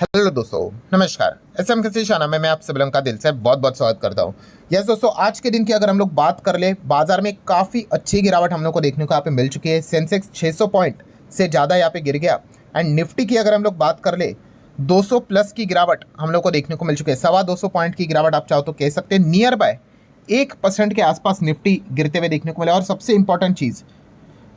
Hello दोस्तों, नमस्कार। SM किसी शाना में मैं आप सभी लोगों का दिल से बहुत बहुत स्वागत करता हूं। यस दोस्तों, आज के दिन की अगर हम लोग बात कर ले, बाजार में काफ़ी अच्छी गिरावट हम लोग को देखने को यहाँ पे मिल चुकी है। सेंसेक्स 600 पॉइंट से ज़्यादा यहाँ पे गिर गया। एंड निफ्टी की अगर हम लोग बात कर ले, 200 प्लस की गिरावट हम लोग को देखने को मिल चुकी है। 225 पॉइंट की गिरावट आप चाहो तो कह सकते हैं। नियर बाय 1% के आसपास निफ्टी गिरते हुए देखने को मिला। और सबसे इंपॉर्टेंट चीज़,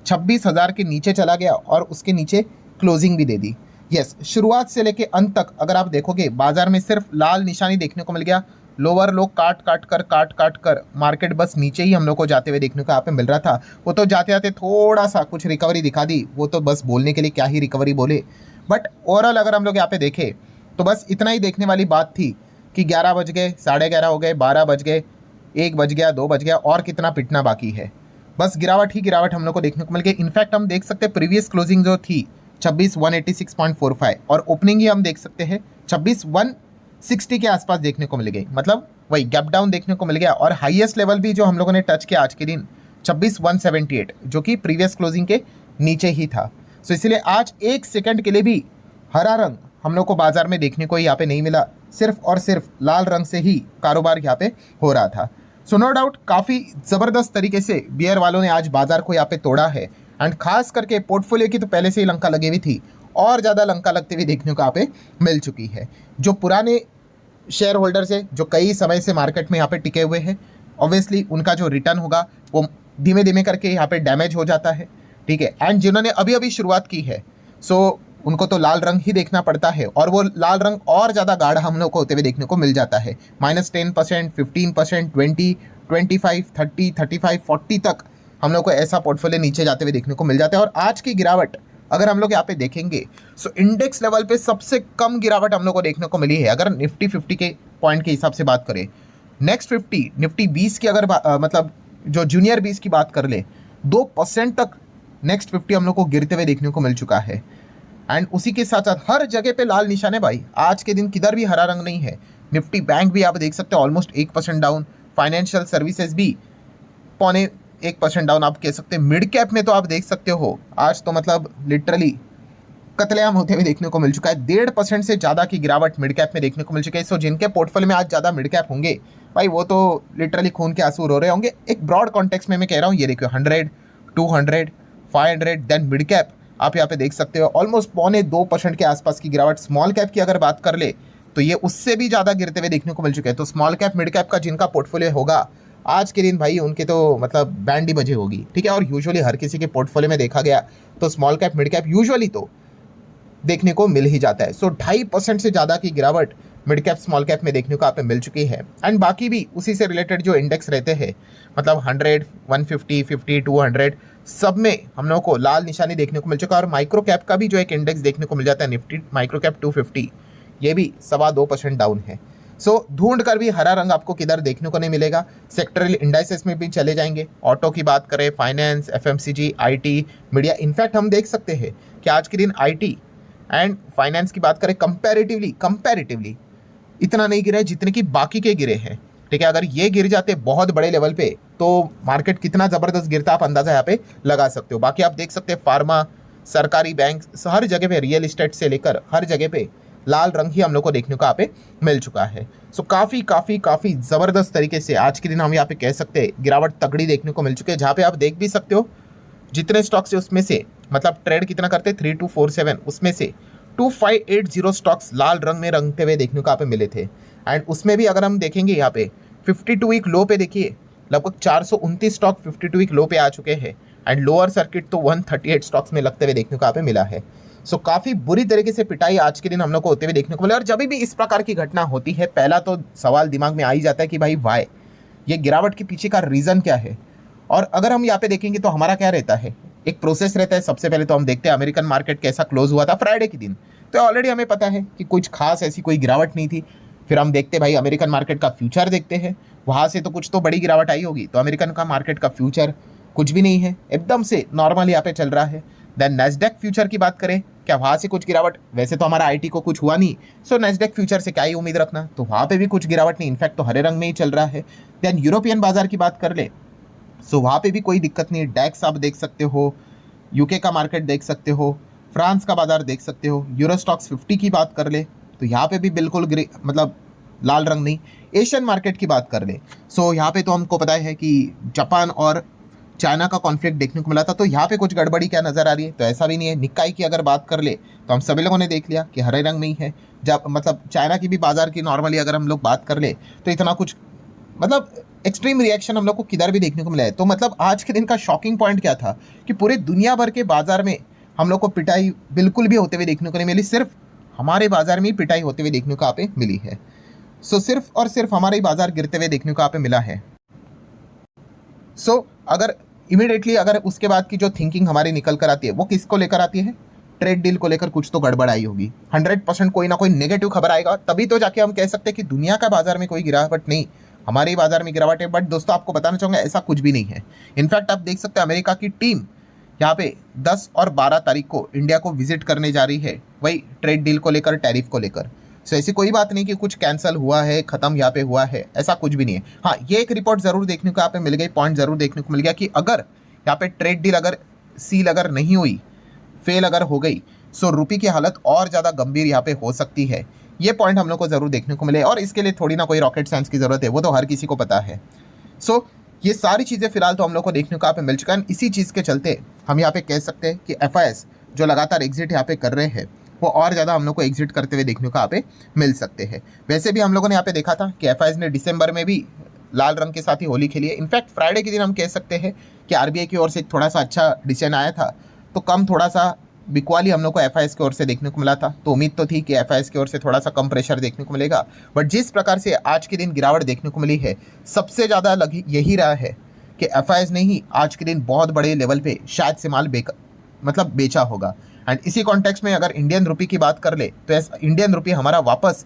26,000 के नीचे चला गया और उसके नीचे क्लोजिंग भी दे दी। यस, शुरुआत से लेके अंत तक अगर आप देखोगे, बाजार में सिर्फ लाल निशानी देखने को मिल गया। लोअर लो काट कर मार्केट बस नीचे ही हम लोग को जाते हुए देखने को यहाँ पे मिल रहा था। वो तो जाते जाते थोड़ा सा कुछ रिकवरी दिखा दी, वो तो बस बोलने के लिए क्या ही रिकवरी बोले। बट ओवरऑल अगर हम लोग यहाँ पे देखें तो बस इतना ही देखने वाली बात थी कि 11 बज गए, 11:30 हो गए, 12 बज गए, 1 बज गया, 2 बज गया, और कितना पिटना बाकी है। बस गिरावट ही गिरावट हम लोग को देखने को मिल गई। इनफैक्ट हम देख सकते हैं प्रीवियस क्लोजिंग जो थी 26,186.45 और ओपनिंग ही हम देख सकते हैं 26,160 के आसपास देखने को मिल गई। मतलब वही गैप डाउन देखने को मिल गया। और हाईएस्ट लेवल भी जो हम लोगों ने टच किया आज के दिन 26,178, जो कि प्रीवियस क्लोजिंग के नीचे ही था। सो इसलिए आज एक सेकंड के लिए भी हरा रंग हम लोग को बाजार में देखने को यहाँ पे नहीं मिला। सिर्फ और सिर्फ लाल रंग से ही कारोबार यहाँ पे हो रहा था। सो नो डाउट काफ़ी ज़बरदस्त तरीके से बियर वालों ने आज बाजार को यहाँ पे तोड़ा है। एंड खास करके पोर्टफोलियो की तो पहले से ही लंका लगी हुई थी, और ज़्यादा लंका लगते हुए देखने को यहाँ पे मिल चुकी है। जो पुराने शेयर होल्डर्स है, जो कई समय से मार्केट में यहाँ पे टिके हुए हैं, ऑब्वियसली उनका जो रिटर्न होगा वो धीमे धीमे करके यहाँ पे डैमेज हो जाता है। ठीक है। एंड जिन्होंने अभी अभी शुरुआत की है, सो उनको तो लाल रंग ही देखना पड़ता है। और वो लाल रंग और ज़्यादा गाढ़ा हम लोग को होते हुए देखने को मिल जाता है। -10%, 15%, 20, 25, 30, 35, 40 तक हम लोग को ऐसा पोर्टफोलियो नीचे जाते हुए देखने को मिल जाता है। और आज की गिरावट अगर हम लोग यहाँ पे देखेंगे, सो इंडेक्स लेवल पे सबसे कम गिरावट हम लोग को देखने को मिली है। अगर निफ्टी 50 के पॉइंट के हिसाब से बात करें, नेक्स्ट 50 निफ्टी 20 की अगर मतलब जो जूनियर 20 की बात कर ले, 2% तक नेक्स्ट 50 हम लोग को गिरते हुए देखने को मिल चुका है। एंड उसी के साथ साथ हर जगह पे लाल निशान है भाई। आज के दिन किधर भी हरा रंग नहीं है। निफ्टी बैंक भी आप देख सकते हो ऑलमोस्ट 1% डाउन। फाइनेंशियल सर्विसेज भी 0.25% डाउन आप कह सकते हैं। मिड कैप में तो आप देख सकते हो आज तो मतलब लिटरली कतलेआम होते हुए देखने को मिल चुका है। 1.5% से ज़्यादा की गिरावट मिड कैप में देखने को मिल चुकी है। सो जिनके पोर्टफोलियो में आज ज़्यादा मिड कैप होंगे भाई, वो तो लिटरली खून के आंसू रो रहे होंगे। एक ब्रॉड कॉन्टेक्स्ट में मैं कह रहा हूँ, ये देखियो 100, 200, 500, देन मिड कैप आप यहाँ पे देख सकते हो ऑलमोस्ट 0.25% के आसपास की गिरावट। स्मॉल कैप की अगर बात कर ले तो ये उससे भी ज़्यादा गिरते हुए देखने को मिल चुके हैं। तो स्मॉल कैप मिड कैप का जिनका पोर्टफोलियो होगा आज के दिन भाई, उनके तो मतलब बैंड ही बजे होगी। ठीक है। और यूजुअली हर किसी के पोर्टफोलियो में देखा गया तो small cap mid cap usually तो देखने को मिल ही जाता है। सो 2.5% से ज़्यादा की गिरावट मिड कैप स्मॉल कैप में देखने को यहाँ पे मिल चुकी है। एंड बाकी भी उसी से रिलेटेड जो इंडेक्स रहते हैं, मतलब 100, 150, 50, 200, सब में हम लोगों को लाल निशानी देखने को मिल चुका है। और माइक्रो कैप का भी जो एक इंडेक्स देखने को मिल जाता है, निफ्टी माइक्रो कैप 250, ये भी 2.25% डाउन है। सो ढूंढ कर भी हरा रंग आपको किधर देखने को नहीं मिलेगा। सेक्टरल इंडाइसेस में भी चले जाएंगे। ऑटो की बात करें, finance, FMCG, IT, media, in fact हम देख सकते हैं कि आज के दिन आईटी एंड फाइनेंस की बात करें, कंपैरेटिवली इतना नहीं गिरा है जितने की बाकी के गिरे हैं। ठीक है। अगर ये गिर जाते बहुत बड़े लेवल पे तो मार्केट कितना ज़बरदस्त गिरता आप अंदाज़ा यहाँ पे लगा सकते हो। बाकी आप देख सकते हैं फार्मा, सरकारी बैंक, हर जगह पे, रियल इस्टेट से लेकर हर जगह पे लाल रंग ही हम लोग को देखने को यहाँ पे मिल चुका है। सो काफ़ी ज़बरदस्त तरीके से आज के दिन हम यहाँ पे कह सकते हैं गिरावट तगड़ी देखने को मिल चुकी है। जहाँ पे आप देख भी सकते हो जितने स्टॉक्स है उसमें से, मतलब ट्रेड कितना करते हैं 3247, उसमें से 2580 स्टॉक्स लाल रंग में रंगते हुए देखने को यहाँ पे मिले थे। एंड उसमें भी अगर हम देखेंगे यहाँ पे 52 वीक लो पे देखिए लगभग 429 स्टॉक 52 वीक लो पे आ चुके हैं। एंड लोअर सर्किट तो 138 स्टॉक्स में लगते हुए देखने को यहाँ पे मिला है। सो काफ़ी बुरी तरीके से पिटाई आज के दिन हम लोग को होते हुए देखने को मिला। और जब भी इस प्रकार की घटना होती है, पहला तो सवाल दिमाग में आ ही जाता है कि भाई वाई, ये गिरावट के पीछे का रीज़न क्या है। और अगर हम यहाँ पे देखेंगे तो हमारा क्या रहता है, एक प्रोसेस रहता है। सबसे पहले तो हम देखते हैं अमेरिकन मार्केट कैसा क्लोज हुआ था फ्राइडे के दिन, तो ऑलरेडी हमें पता है कि कुछ खास ऐसी कोई गिरावट नहीं थी। फिर हम देखते भाई अमेरिकन मार्केट का फ्यूचर देखते हैं, वहाँ से तो कुछ तो बड़ी गिरावट आई होगी। तो अमेरिकन का मार्केट का फ्यूचर कुछ भी नहीं है, एकदम से नॉर्मल यहाँ पे चल रहा है। देन नेस्डेक फ्यूचर की बात करें, क्या वहाँ से कुछ गिरावट, वैसे तो हमारा आईटी को कुछ हुआ नहीं, सो नेस्डेक फ्यूचर से क्या ही उम्मीद रखना, तो वहाँ पे भी कुछ गिरावट नहीं, इनफैक्ट तो हरे रंग में ही चल रहा है। देन यूरोपियन बाजार की बात कर ले, सो वहाँ पे भी कोई दिक्कत नहीं। डैक्स आप देख सकते हो, यूके का मार्केट देख सकते हो, फ्रांस का बाजार देख सकते हो। यूरो स्टॉक्स 50 की बात कर ले तो यहाँ पे भी बिल्कुल मतलब लाल रंग नहीं। एशियन मार्केट की बात कर ले, सो यहाँ पे तो हमको पता है कि जापान और चाइना का कॉन्फ्लिक्ट देखने को मिला था, तो यहाँ पे कुछ गड़बड़ी क्या नज़र आ रही है? तो ऐसा भी नहीं है। निक्काई की अगर बात कर ले तो हम सभी लोगों ने देख लिया कि हरे रंग में ही है। जब मतलब चाइना की भी बाजार की नॉर्मली अगर हम लोग बात कर ले तो इतना कुछ मतलब एक्सट्रीम रिएक्शन हम लोग को किधर भी देखने को मिला है। तो मतलब आज के दिन का शॉकिंग पॉइंट क्या था कि पूरे दुनिया भर के बाजार में हम लोग को पिटाई बिल्कुल भी होते हुए देखने को नहीं मिली, सिर्फ हमारे बाजार में ही पिटाई होते हुए देखने को यहाँ पे मिली है। सो सिर्फ और सिर्फ हमारा ही बाजार गिरते हुए देखने को यहाँ पे मिला है। सो अगर इमीडिएटली अगर उसके बाद की जो थिंकिंग हमारी निकल कर आती है वो किसको लेकर आती है? ट्रेड डील को लेकर कुछ तो गड़बड़ आई होगी। 100% कोई ना कोई नेगेटिव खबर आएगा, तभी तो जाके हम कह सकते हैं कि दुनिया का बाजार में कोई गिरावट नहीं, हमारे ही बाजार में गिरावट है। बट दोस्तों आपको बताना चाहूँगा ऐसा कुछ भी नहीं है। इनफैक्ट आप देख सकते हैं अमेरिका की टीम यहाँ पे 10 और 12 तारीख को इंडिया को विजिट करने जा रही है, वही ट्रेड डील को लेकर, टैरिफ को लेकर। सो ऐसी कोई बात नहीं कि कुछ कैंसिल हुआ है, खत्म यहाँ पे हुआ है, ऐसा कुछ भी नहीं है। हाँ, ये एक रिपोर्ट जरूर देखने को यहाँ पे मिल गई, पॉइंट जरूर देखने को मिल गया कि अगर यहाँ पे ट्रेड डील अगर सील अगर नहीं हुई, फेल अगर हो गई, सो रुपये की हालत और ज़्यादा गंभीर यहाँ पे हो सकती है। ये पॉइंट हम लोग को ज़रूर देखने को मिले, और इसके लिए थोड़ी ना कोई रॉकेट साइंस की ज़रूरत है, वो तो हर किसी को पता है। सो ये सारी चीज़ें फिलहाल तो हम लोग को देखने को यहाँ पे मिल चुका है। इसी चीज़ के चलते हम यहाँ पे कह सकते हैं कि FIS जो लगातार एग्जिट यहाँ पे कर रहे हैं वो और ज़्यादा हम लोग को एग्जिट करते हुए देखने को यहाँ पे मिल सकते हैं। वैसे भी हम लोगों ने यहाँ पे देखा था कि FIS ने दिसंबर में भी लाल रंग के साथ ही होली खेली है। इनफैक्ट फ्राइडे के दिन हम कह सकते हैं कि RBI की ओर से थोड़ा सा अच्छा डिसीजन आया था, तो कम थोड़ा सा बिकवाली हम लोग को FIS की ओर से देखने को मिला था। तो उम्मीद तो थी कि FIS की ओर से थोड़ा सा कम प्रेशर देखने को मिलेगा, बट जिस प्रकार से आज के दिन गिरावट देखने को मिली है, सबसे ज़्यादा यही रहा है कि FIS ने ही आज के दिन बहुत बड़े लेवल पे शायद से माल बेचा होगा। एंड इसी कॉन्टेक्स्ट में अगर इंडियन रुपये की बात कर ले तो इंडियन रुपये हमारा वापस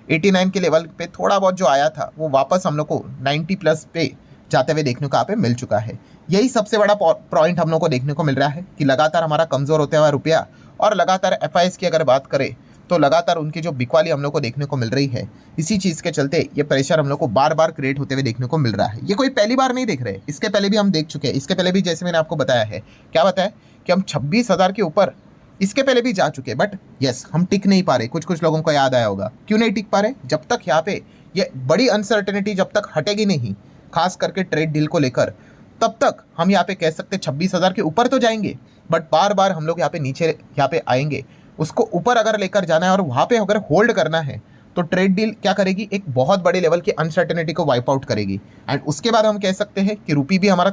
89 के लेवल पे थोड़ा बहुत जो आया था वो वापस हम लोग को 90 प्लस पे जाते हुए देखने को यहाँ पे मिल चुका है। यही सबसे बड़ा पॉइंट हम लोग को देखने को मिल रहा है कि लगातार हमारा कमज़ोर होता हुआ रुपया, और लगातार FIS की अगर बात करें तो लगातार उनकी जो बिकवाली हम लोग को देखने को मिल रही है, इसी चीज़ के चलते ये प्रेशर हम लोग को बार बार क्रिएट होते हुए देखने को मिल रहा है। ये कोई पहली बार नहीं देख रहे, इसके पहले भी हम देख चुके हैं। इसके पहले भी जैसे मैंने आपको बताया है, क्या बताया कि हम 26,000 के ऊपर इसके पहले भी जा चुके हैं, बट यस हम टिक नहीं पा रहे। कुछ लोगों को याद आया होगा क्यों नहीं टिक पा रहे? जब तक यहाँ पे ये बड़ी अनसर्टेनिटी जब तक हटेगी नहीं, खास करके ट्रेड डील को लेकर, तब तक हम यहाँ पे कह सकते 26,000 के ऊपर तो जाएंगे, बट बार बार हम लोग यहाँ पे नीचे यहाँ पे आएंगे। उसको ऊपर अगर लेकर जाना है और वहाँ पे अगर होल्ड करना है तो ट्रेड डील क्या करेगी? एक बहुत बड़े लेवल की अनसर्टेनिटी को वाइप आउट करेगी। एंड उसके बाद हम कह सकते हैं कि रुपये भी हमारा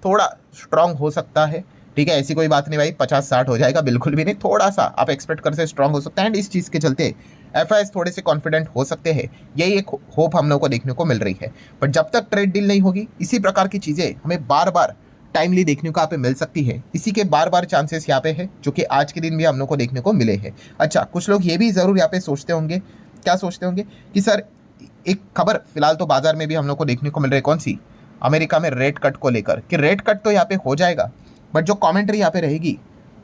थोड़ा स्ट्रांग हो सकता है। ठीक है, ऐसी कोई बात नहीं भाई 50-60 हो जाएगा, बिल्कुल भी नहीं, थोड़ा सा आप एक्सपेक्ट कर से स्ट्रांग हो सकता है। एंड इस चीज़ के चलते FIS थोड़े से कॉन्फिडेंट हो सकते हैं, यही एक होप हम लोग को देखने को मिल रही है। बट जब तक ट्रेड डील नहीं होगी, इसी प्रकार की चीज़ें हमें बार बार टाइमली देखने को यहाँ पे मिल सकती है। इसी के बार बार चांसेस यहाँ पे है, जो कि आज के दिन भी हम लोग को देखने को मिले हैं। अच्छा, कुछ लोग ये भी ज़रूर यहाँ पे सोचते होंगे, क्या सोचते होंगे कि सर एक खबर फिलहाल तो बाजार में भी हम लोग को देखने को मिल रही है, कौन सी? अमेरिका में रेट कट को लेकर, कि रेट कट तो यहाँ पे हो जाएगा, बट जो कॉमेंट्री यहाँ पे रहेगी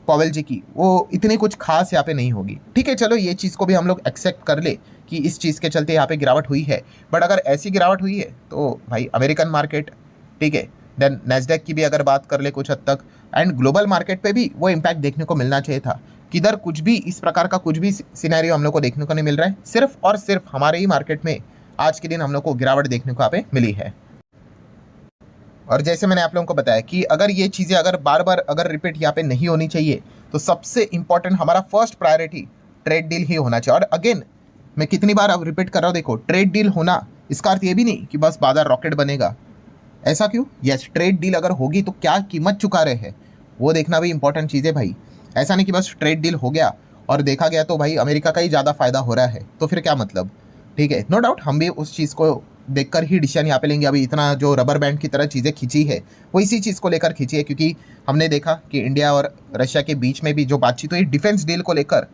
पॉवेल जी की, वो इतनी कुछ खास यहाँ पे नहीं होगी। ठीक है, चलो ये चीज़ को भी हम लोग एक्सेप्ट कर ले कि इस चीज़ के चलते यहाँ पे गिरावट हुई है। बट अगर ऐसी गिरावट हुई है तो भाई अमेरिकन मार्केट, ठीक है, देन नैस्डैक की भी अगर बात कर ले कुछ हद तक, एंड ग्लोबल मार्केट पे भी वो इम्पैक्ट देखने को मिलना चाहिए था। किधर कुछ भी इस प्रकार का कुछ भी सिनेरियो हम लोग को देखने को नहीं मिल रहा है। सिर्फ और सिर्फ हमारे ही मार्केट में आज के दिन हम लोग को गिरावट देखने को यहाँ पे मिली है। और जैसे मैंने आप लोगों को बताया कि अगर ये चीज़ें अगर बार बार अगर रिपीट यहाँ पे नहीं होनी चाहिए, तो सबसे इंपॉर्टेंट हमारा फर्स्ट प्रायोरिटी ट्रेड डील ही होना चाहिए। और अगेन मैं कितनी बार अब रिपीट कर रहा हूँ, देखो ट्रेड डील होना इसका अर्थ ये भी नहीं कि बस बाजार रॉकेट बनेगा। ऐसा क्यों? यस, ट्रेड डील अगर होगी तो क्या कीमत चुका रहे हैं वो देखना भी इंपॉर्टेंट चीज़ है भाई। ऐसा नहीं कि बस ट्रेड डील हो गया और देखा गया तो भाई अमेरिका का ही ज़्यादा फायदा हो रहा है, तो फिर क्या मतलब? ठीक है, नो डाउट हम भी उस चीज़ को देखकर ही डिसीजन यहाँ पे लेंगे। अभी इतना जो रबर बैंड की तरह चीज़ें खींची है वो इसी चीज़ को लेकर खींची है, क्योंकि हमने देखा कि इंडिया और रशिया के बीच में भी जो बातचीत हुई डिफेंस डील को लेकर,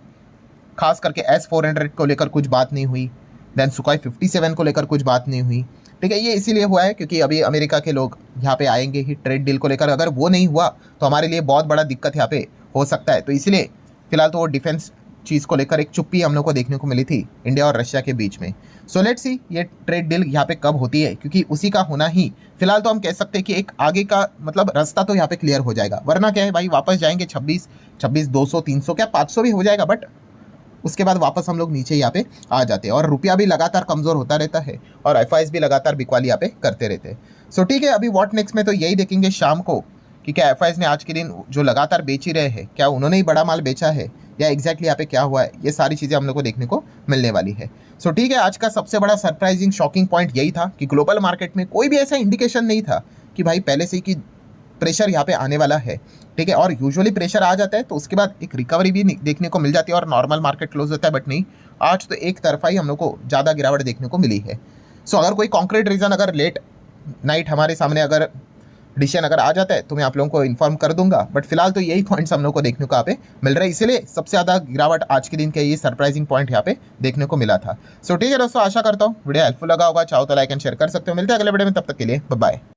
खास करके S-400 को लेकर कुछ बात नहीं हुई, देन सुखोई 57 को लेकर कुछ बात नहीं हुई। ठीक है, ये इसीलिए हुआ है क्योंकि अभी अमेरिका के लोग यहाँ पे आएंगे ही ट्रेड डील को लेकर। अगर वो नहीं हुआ तो हमारे लिए बहुत बड़ा दिक्कत यहाँ पे हो सकता है। तो इसलिए फिलहाल तो वो डिफेंस चीज़ को लेकर एक चुप्पी हम लोग को देखने को मिली थी इंडिया और रशिया के बीच में। सो लेट्स सी ये ट्रेड डील यहाँ पे कब होती है, क्योंकि उसी का होना ही फिलहाल तो हम कह सकते हैं कि एक आगे का मतलब रास्ता तो यहाँ पे क्लियर हो जाएगा। वरना क्या है भाई, वापस जाएंगे 26, 200, 300 क्या 500 भी हो जाएगा, बट उसके बाद वापस हम लोग नीचे यहाँ पे आ जाते हैं और रुपया भी लगातार कमज़ोर होता रहता है और एफआईज भी लगातार बिकवाली यहाँ पे करते रहते हैं। सो ठीक है, अभी व्हाट नेक्स्ट में तो यही देखेंगे शाम को कि क्या एफआईज ने आज के दिन जो लगातार बेच ही रहे हैं, क्या उन्होंने ही बड़ा माल बेचा है या एग्जैक्टली यहाँ पे क्या हुआ है, ये सारी चीज़ें हम लोग को देखने को मिलने वाली है। सो ठीक है, आज का सबसे बड़ा सरप्राइजिंग शॉकिंग पॉइंट यही था कि ग्लोबल मार्केट में कोई भी ऐसा इंडिकेशन नहीं था कि भाई पहले से ही कि प्रेशर यहाँ पे आने वाला है। ठीक है, और यूजुअली प्रेशर आ जाता है तो उसके बाद एक रिकवरी भी देखने को मिल जाती है और नॉर्मल मार्केट क्लोज होता है, बट नहीं, आज तो एक तरफा ही हम लोग को ज़्यादा गिरावट देखने को मिली है। सो अगर कोई कॉन्क्रीट रीज़न अगर लेट नाइट हमारे सामने अगर डिसीजन अगर आ जाता है तो मैं आप लोगों को इन्फॉर्म कर दूंगा, बट फिलहाल तो यही पॉइंट्स हम लोग को देखने को यहाँ पे मिल रहा है, इसीलिए सबसे ज़्यादा गिरावट आज के दिन के ये सरप्राइजिंग पॉइंट यहाँ पे देखने को मिला था। सो ठीक है दोस्तों, आशा करता हूँ वीडियो हेल्पफुल लगा होगा, चाहो तो लाइक एंड शेयर कर सकते हो। मिलते हैं अगले वीडियो में, तब तक के लिए बाय बाय।